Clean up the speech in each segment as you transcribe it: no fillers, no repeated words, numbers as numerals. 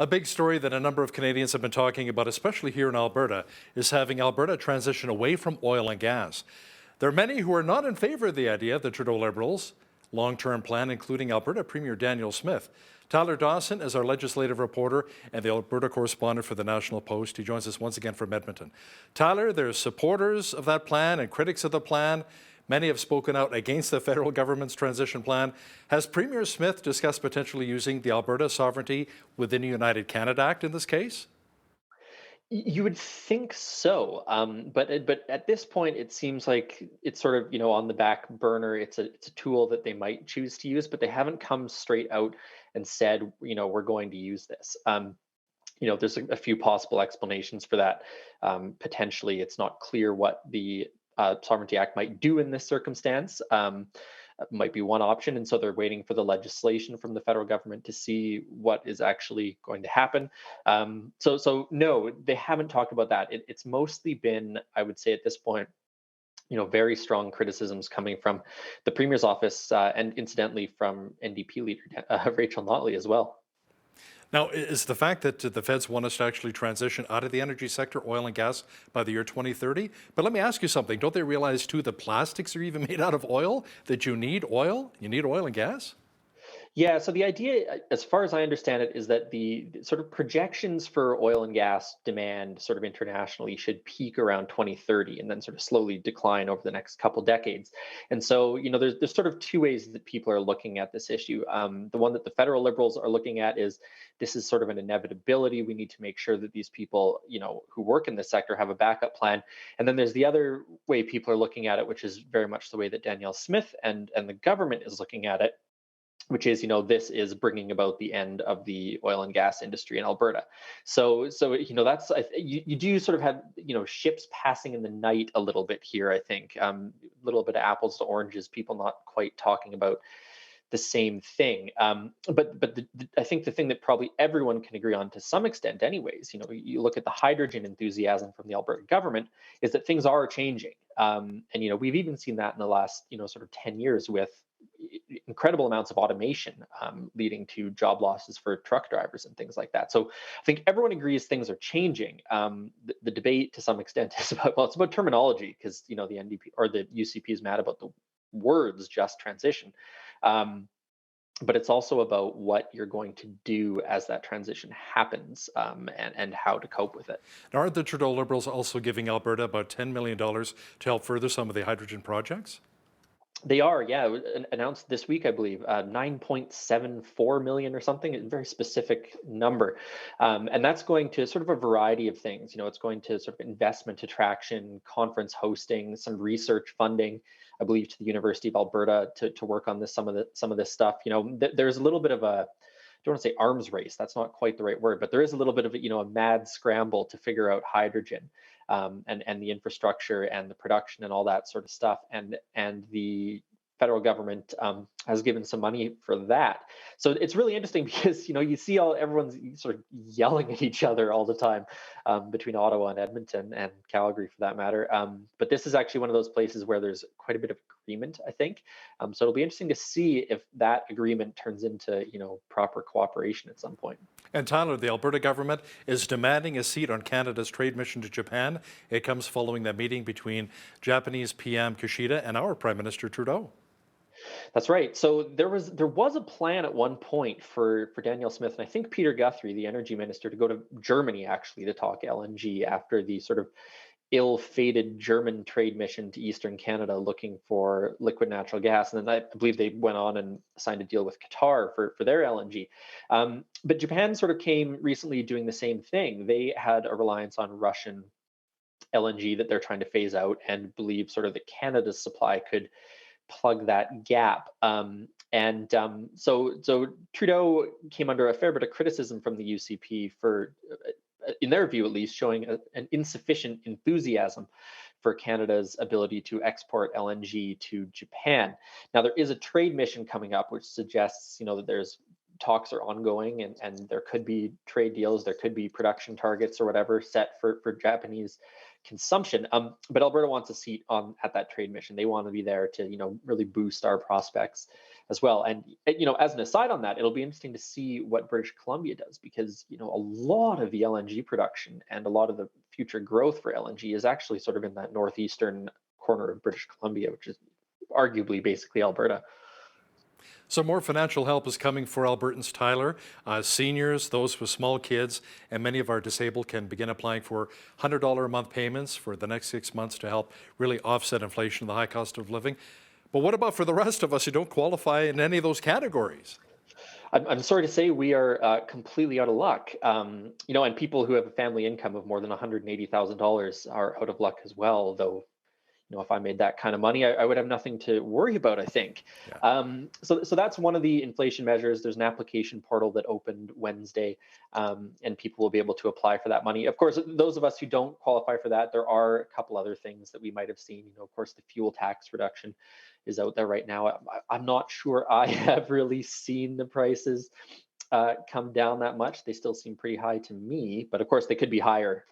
A big story that a number of Canadians have been talking about, especially here in Alberta, is having Alberta transition away from oil and gas. There are many who are not in favor of the idea of the Trudeau Liberals' long-term plan, including Alberta Premier Daniel Smith. Tyler Dawson is our legislative reporter and the Alberta correspondent for the National Post. He joins us once again from Edmonton. Tyler, there's supporters of that plan and critics of the plan. Many have spoken out against the federal government's transition plan. Has Premier Smith discussed potentially using the Alberta Sovereignty within the United Canada Act in this case? You would think so, but at this point, it seems like it's sort of on the back burner. It's a tool that they might choose to use, but they haven't come straight out and said we're going to use this. There's a few possible explanations for that. Potentially, it's not clear what the Sovereignty Act might do in this circumstance. Might be one option, and so they're waiting for the legislation from the federal government to see what is actually going to happen. So no, they haven't talked about that. It's mostly been, I would say, at this point, very strong criticisms coming from the premier's office, and incidentally from NDP leader Rachel Notley as well. Now, is the fact that the feds want us to actually transition out of the energy sector, oil and gas, by the year 2030? But let me ask you something. Don't they realize, too, that plastics are even made out of oil, that you need oil? You need oil and gas? Yeah, so the idea, as far as I understand it, is that the sort of projections for oil and gas demand, sort of internationally, should peak around 2030 and then sort of slowly decline over the next couple decades. And so, there's sort of two ways that people are looking at this issue. The one that the federal Liberals are looking at is this is sort of an inevitability. We need to make sure that these people, who work in this sector have a backup plan. And then there's the other way people are looking at it, which is very much the way that Danielle Smith and the government is looking at it, which is this is bringing about the end of the oil and gas industry in Alberta. So that's you do sort of have ships passing in the night a little bit here. I think a little bit of apples to oranges, people not quite talking about the same thing. But I think the thing that probably everyone can agree on to some extent, anyways, you look at the hydrogen enthusiasm from the Alberta government, is that things are changing. And we've even seen that in the last sort of 10 years with incredible amounts of automation, leading to job losses for truck drivers and things like that. So I think everyone agrees things are changing. The debate to some extent is about, well, it's about terminology, because the NDP or the UCP is mad about the words just transition. But it's also about what you're going to do as that transition happens, and how to cope with it. Now, aren't the Trudeau Liberals also giving Alberta about $10 million to help further some of the hydrogen projects? They are, yeah. It was announced this week, I believe, 9.74 million or something, a very specific number. And that's going to sort of a variety of things. It's going to sort of investment attraction, conference hosting, some research funding, I believe, to the University of Alberta to work on some of this stuff. There's a little bit of a, I don't want to say arms race. That's not quite the right word, but there is a little bit of a mad scramble to figure out hydrogen, and the infrastructure and the production and all that sort of stuff. And the federal government has given some money for that. So it's really interesting because you see everyone's sort of yelling at each other all the time, between Ottawa and Edmonton and Calgary for that matter. But this is actually one of those places where there's quite a bit of agreement, I think. So it'll be interesting to see if that agreement turns into proper cooperation at some point. And Tyler, the Alberta government is demanding a seat on Canada's trade mission to Japan. It comes following that meeting between Japanese PM Kishida and our Prime Minister Trudeau. That's right. So there was a plan at one point for Danielle Smith and I think Peter Guthrie, the energy minister, to go to Germany actually to talk LNG after the sort of ill-fated German trade mission to Eastern Canada looking for liquid natural gas. And then I believe they went on and signed a deal with Qatar for their LNG. But Japan sort of came recently doing the same thing. They had a reliance on Russian LNG that they're trying to phase out and believe sort of that Canada's supply could plug that gap. So Trudeau came under a fair bit of criticism from the UCP for, in their view at least, showing an insufficient enthusiasm for Canada's ability to export LNG to Japan. Now, there is a trade mission coming up, which suggests, that there's talks are ongoing and there could be trade deals, there could be production targets or whatever set for Japanese consumption. But Alberta wants a seat on at that trade mission. They want to be there to, really boost our prospects as well. And as an aside on that, it'll be interesting to see what British Columbia does, because a lot of the LNG production and a lot of the future growth for LNG is actually sort of in that northeastern corner of British Columbia, which is arguably basically Alberta. So more financial help is coming for Albertans, Tyler. Seniors, those with small kids, and many of our disabled can begin applying for $100 a month payments for the next 6 months to help really offset inflation and the high cost of living. But what about for the rest of us who don't qualify in any of those categories? I'm sorry to say we are completely out of luck. And people who have a family income of more than $180,000 are out of luck as well, though if I made that kind of money, I would have nothing to worry about, I think. Yeah. So that's one of the inflation measures. There's an application portal that opened Wednesday, and people will be able to apply for that money. Of course, those of us who don't qualify for that, there are a couple other things that we might have seen. Of course, the fuel tax reduction is out there right now. I'm not sure I have really seen the prices come down that much. They still seem pretty high to me, but of course they could be higher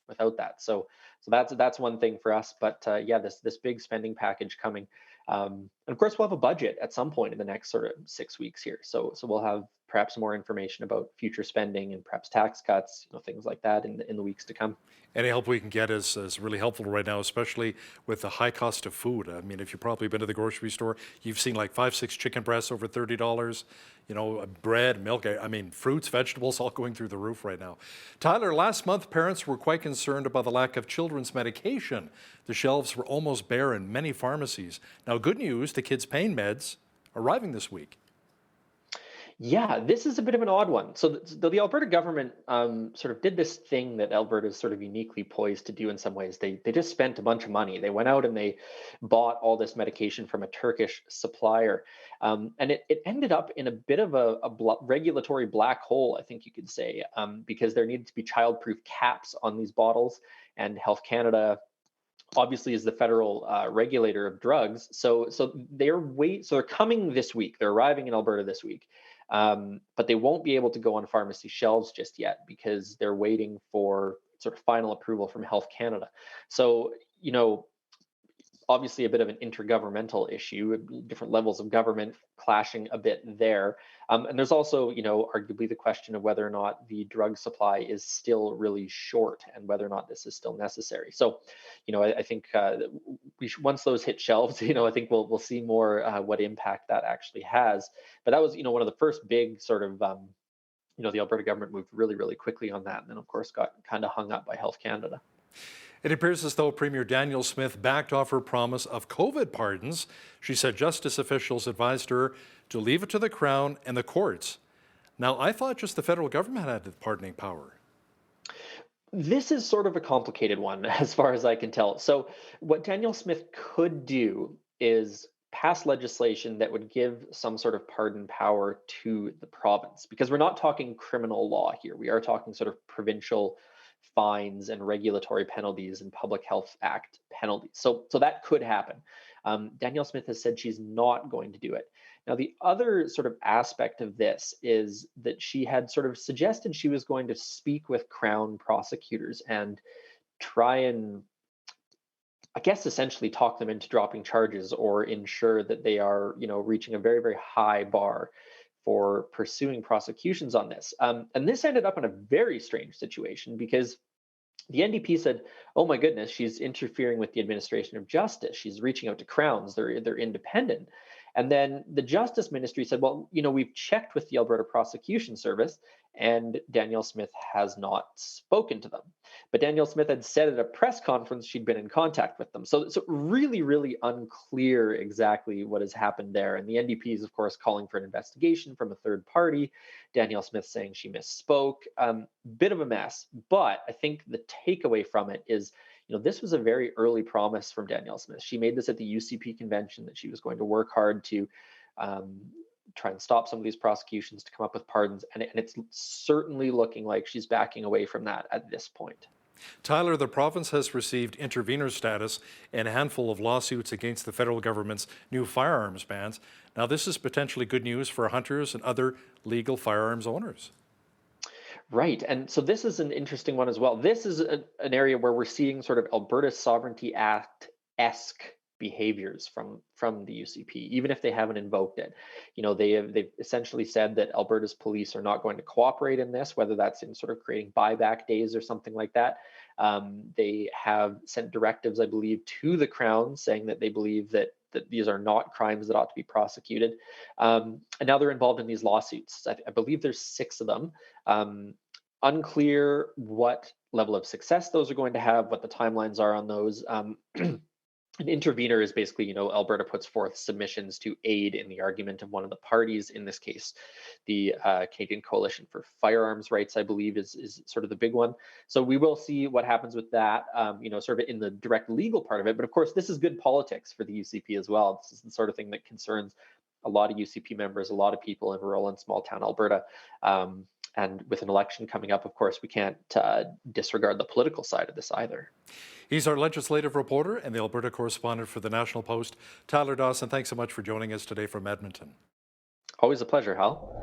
without that. So that's one thing for us. But yeah, this big spending package coming, and of course we'll have a budget at some point in the next sort of 6 weeks here. So we'll have perhaps more information about future spending and perhaps tax cuts, things like that in the weeks to come. Any help we can get is really helpful right now, especially with the high cost of food. I mean, if you've probably been to the grocery store, you've seen like 5, 6 chicken breasts over $30, bread, milk, I mean, fruits, vegetables, all going through the roof right now. Tyler, last month, parents were quite concerned about the lack of children's medication. The shelves were almost bare in many pharmacies. Now, good news, the kids' pain meds arriving this week. Yeah, this is a bit of an odd one. So the Alberta government sort of did this thing that Alberta is sort of uniquely poised to do in some ways. They just spent a bunch of money. They went out and they bought all this medication from a Turkish supplier, and it ended up in a bit of a regulatory black hole, I think you could say, because there needed to be childproof caps on these bottles, and Health Canada obviously is the federal regulator of drugs. So they're coming this week. They're arriving in Alberta this week. But they won't be able to go on pharmacy shelves just yet because they're waiting for sort of final approval from Health Canada. So, obviously a bit of an intergovernmental issue, different levels of government clashing a bit there. And there's also, arguably the question of whether or not the drug supply is still really short and whether or not this is still necessary. So, I think once those hit shelves, I think we'll see more what impact that actually has. But that was, one of the first big sort of, the Alberta government moved really, really quickly on that. And then, of course, got kind of hung up by Health Canada. It appears as though Premier Danielle Smith backed off her promise of COVID pardons. She said justice officials advised her to leave it to the Crown and the courts. Now, I thought just the federal government had the pardoning power. This is sort of a complicated one, as far as I can tell. So, what Danielle Smith could do is pass legislation that would give some sort of pardon power to the province, because we're not talking criminal law here. We are talking sort of provincial fines and regulatory penalties and Public Health Act penalties. So that could happen. Danielle Smith has said she's not going to do it. Now, the other sort of aspect of this is that she had sort of suggested she was going to speak with Crown prosecutors and try and, I guess, essentially talk them into dropping charges or ensure that they are, reaching a very, very high bar for pursuing prosecutions on this. And this ended up in a very strange situation because the NDP said, "Oh my goodness, she's interfering with the administration of justice. She's reaching out to crowns. They're independent." And then the Justice Ministry said, "Well, we've checked with the Alberta Prosecution Service, and Danielle Smith has not spoken to them." But Danielle Smith had said at a press conference she'd been in contact with them. So really, really unclear exactly what has happened there. And the NDP is, of course, calling for an investigation from a third party. Danielle Smith saying she misspoke. Bit of a mess. But I think the takeaway from it is, this was a very early promise from Danielle Smith. She made this at the UCP convention that she was going to work hard to try and stop some of these prosecutions, to come up with pardons. And it's certainly looking like she's backing away from that at this point. Tyler, the province has received intervener status in a handful of lawsuits against the federal government's new firearms bans. Now, this is potentially good news for hunters and other legal firearms owners. Right. And so this is an interesting one as well. This is an area where we're seeing sort of Alberta Sovereignty Act-esque behaviors from the UCP, even if they haven't invoked it. They've essentially said that Alberta's police are not going to cooperate in this, whether that's in sort of creating buyback days or something like that. They have sent directives, I believe, to the Crown saying that they believe that these are not crimes that ought to be prosecuted. And now they're involved in these lawsuits. I believe there's 6 of them. Unclear what level of success those are going to have, what the timelines are on those. An intervener is basically, Alberta puts forth submissions to aid in the argument of one of the parties. In this case, the Canadian Coalition for Firearms Rights, I believe, is sort of the big one. So we will see what happens with that, sort of in the direct legal part of it. But of course, this is good politics for the UCP as well. This is the sort of thing that concerns a lot of UCP members, a lot of people in rural and small town Alberta. And with an election coming up, of course, we can't disregard the political side of this either. He's our legislative reporter and the Alberta correspondent for the National Post, Tyler Dawson. Thanks so much for joining us today from Edmonton. Always a pleasure, Hal.